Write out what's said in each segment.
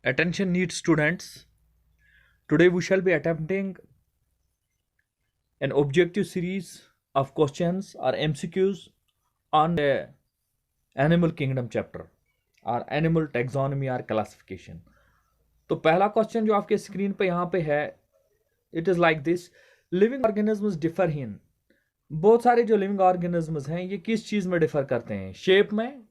Attention needs students. Today we shall be attempting an objective series of questions or MCQs on the animal kingdom chapter or animal taxonomy or classification. तो पहला question जो आपके screen पे यहाँ पे है, it is like this: living organisms differ इन। बहुत सारे जो लिविंग ऑर्गेनिजम्स हैं ये किस चीज़ में डिफर करते हैं? शेप में।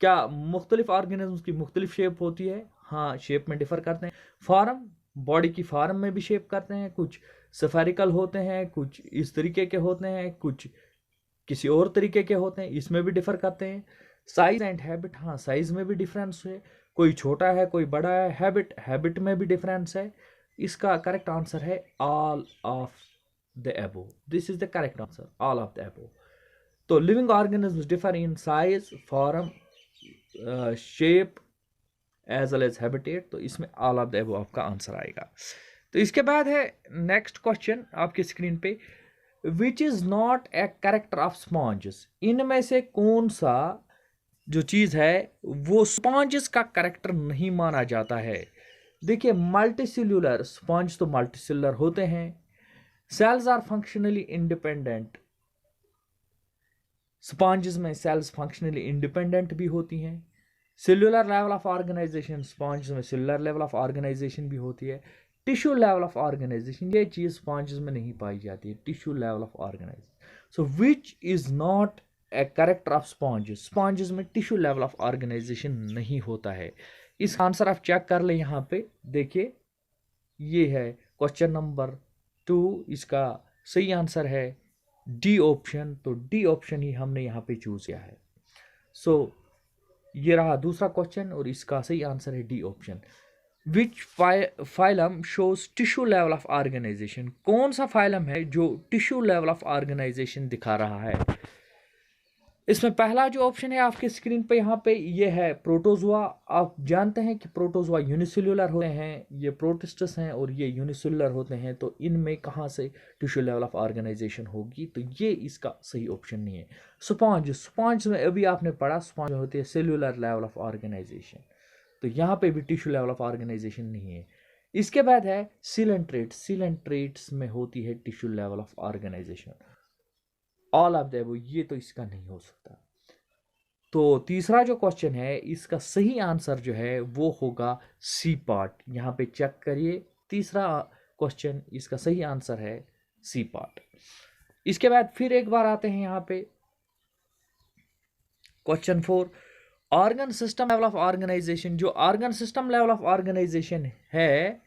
क्या मुख्तलिफ ऑर्गेनिजम्स की मुख्तलिफ शेप होती है? हाँ, शेप में डिफर करते हैं। फॉर्म, बॉडी की फॉर्म में भी शेप करते हैं। कुछ सफेरिकल होते हैं, कुछ इस तरीके के होते हैं, कुछ किसी और तरीके के होते हैं, इसमें भी डिफर करते हैं। साइज एंड हैबिट, हाँ साइज में भी डिफरेंस है, कोई छोटा है कोई बड़ा है। हैबिट में भी डिफरेंस है। इसका करेक्ट आंसर है all of the above. This is the correct answer, all of the above. तो living organisms differ in size, form, shape as well as habitat. तो इसमें ऑल ऑफ द अबव आपका answer आएगा। तो इसके बाद है नेक्स्ट क्वेश्चन आपकी स्क्रीन पे: विच is not a character of sponges. इनमें से कौन सा जो चीज है वो स्पॉन्जेस का कैरेक्टर नहीं माना जाता है? देखिए, मल्टीसेल्यूलर स्पॉन्ज तो मल्टीसेल्यूलर होते हैं। Cells are functionally independent. Sponges में सेल्स फंक्शनली इंडिपेंडेंट भी होती हैं। Cellular level of organisation, sponges में सेल्यूलर लेवल ऑफ ऑर्गेनाइजेशन भी होती है। टिश्यू लेवल ऑफ ऑर्गेनाइजेशन, ये चीज स्पॉन्जेस में नहीं पाई जाती है, tissue level of organisation. So which is not a character of sponges. Sponges में टिश्यू लेवल ऑफ ऑर्गेनाइजेशन नहीं होता है। इस आंसर आप चेक कर ले यहाँ पे, देखिए ये है क्वेश्चन नंबर 2। इसका सही आंसर है डी ऑप्शन। तो डी ऑप्शन ही हमने यहाँ पे चूज किया है। सो ये रहा दूसरा क्वेश्चन और इसका सही आंसर है D option. Which phylum shows tissue level of organisation. कौन सा फाइलम है जो टिश्यू लेवल ऑफ ऑर्गेनाइजेशन दिखा रहा है? इसमें पहला जो ऑप्शन है आपके स्क्रीन पे यहाँ पे ये है प्रोटोजोआ। आप जानते हैं कि प्रोटोजोआ यूनिसेल्युलर होते हैं, ये प्रोटिस्टस हैं और ये यूनिसेल्युलर होते हैं। तो इनमें कहाँ से टिश्यू लेवल ऑफ ऑर्गेनाइजेशन होगी? तो ये इसका सही ऑप्शन नहीं है। स्पॉन्ज में अभी आपने पढ़ा, स्पॉन्ज में होती है सेल्युलर लेवल ऑफ ऑर्गेनाइजेशन। तो यहाँ पे भी टिश्यू लेवल ऑफ ऑर्गेनाइजेशन नहीं है। इसके बाद है सिलेंट्रेट्स। सिलेंट्रेट्स में होती है tissue level of organisation. All of the, ये तो इसका नहीं हो सकता। तो तीसरा जो क्वेश्चन है इसका सही आंसर जो है वो होगा सी पार्ट। यहाँ पे चेक करिए, तीसरा क्वेश्चन इसका सही आंसर है सी पार्ट। इसके बाद फिर एक बार आते हैं यहाँ पे question 4: organ system level of organisation. जो organ system level of organisation है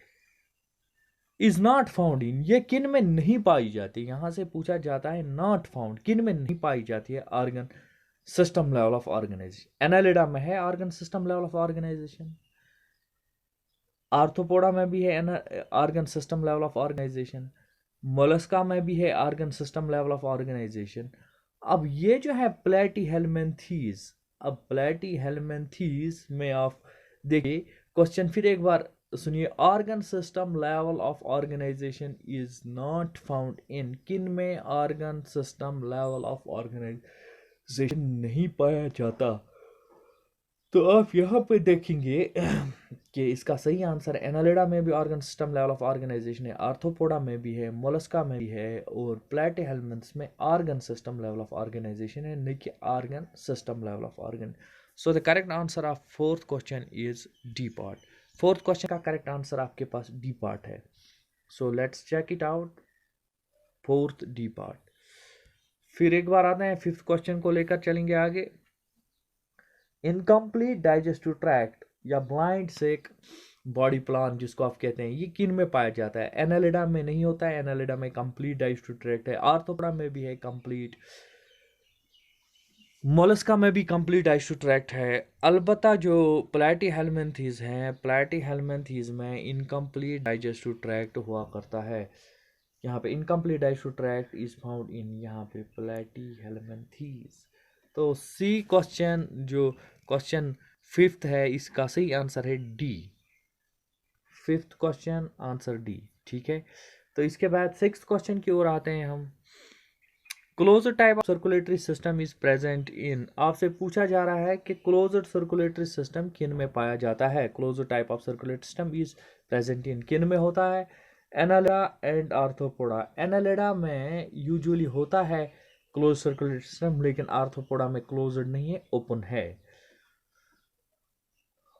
इज नॉट फाउंड इन, ये किन में नहीं पाई जाती? यहां से पूछा जाता है नॉट फाउंड, किन में नहीं पाई जाती है organ system level of organization? Annelida में है organ system level of organization, Arthropoda में भी है organ system level of organization, Mollusca में भी है organ system level of organization. अब ये जो है प्लेटीहेल्मिन्थीज, अब प्लेटीहेल्मिन्थीज में आप देखिए क्वेश्चन फिर एक बार सुनिए: organ system level of organization is not found in, किन में organ system level of organisation नहीं पाया जाता? तो आप यहाँ पे देखेंगे कि इसका सही आंसर एनालिडा में भी organ system level of organisation है, आर्थ्रोपोडा में भी है, मोलस्का में भी है और प्लेटीहेल्मिन्थ्स में organ system level of organisation है, नहीं कि organ system level of organ. So the correct answer of fourth question is D part. Fourth question का करेक्ट आंसर आपके पास डी पार्ट है। So let's check it out, fourth D part. फिर एक बार आते हैं फिफ्थ क्वेश्चन को लेकर चलेंगे आगे। इनकम्प्लीट डाइजेस्टिव ट्रैक्ट या ब्लाइंड सेक बॉडी प्लान जिसको आप कहते हैं, ये किन में पाया जाता है? एनालिडा में नहीं होता है, एनालिडा में कंप्लीट डाइजेस्टिव ट्रैक्ट है, आर्थ्रोपोडा में भी है कंप्लीट, मोलस्का में भी कंप्लीट डाइजेस्टिव ट्रैक्ट है। अलबत्ता जो प्लेटीहेल्मिन्थीज हैं, प्लेटीहेल्मिन्थीज में इनकम्प्लीट डाइजेस्टिव ट्रैक्ट हुआ करता है। यहाँ पे incomplete digestive tract is found in यहाँ पे प्लेटीहेल्मिन्थीज। तो सी क्वेश्चन जो क्वेश्चन फिफ्थ है इसका सही आंसर है D. Fifth question answer D, ठीक है। तो इसके बाद सिक्स्थ क्वेश्चन की ओर आते हैं हम। Closed type of circulatory system is present in, आपसे पूछा जा रहा है कि क्लोज्ड सर्कुलेटरी सिस्टम किन में पाया जाता है। Closed type of circulatory system is present in, किन में होता है? Annelida and arthropoda. एनालिडा में यूजुअली होता है क्लोज सर्कुलेटरी सिस्टम, लेकिन आर्थ्रोपोडा में क्लोज्ड नहीं है, ओपन है।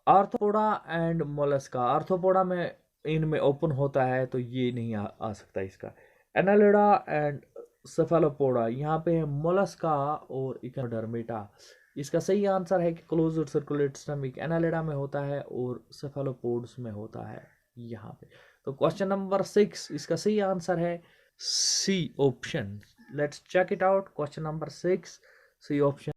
आर्थ्रोपोडा एंड मोलस्का, आर्थ्रोपोडा में इनमें ओपन होता है तो ये नहीं आ सकता इसका। एनालिडा एंड सेफेलोपोडा, यहाँ पे है मोलस्का और इकोडर्मेटा। इसका सही आंसर है कि क्लोज्ड सर्कुलेटरी सिस्टम एक एनालिडा में होता है और सेफेलोपोड्स में होता है यहाँ पे। तो क्वेश्चन नंबर 6 इसका सही आंसर है C option. Let's check it out. Question number 6 C option.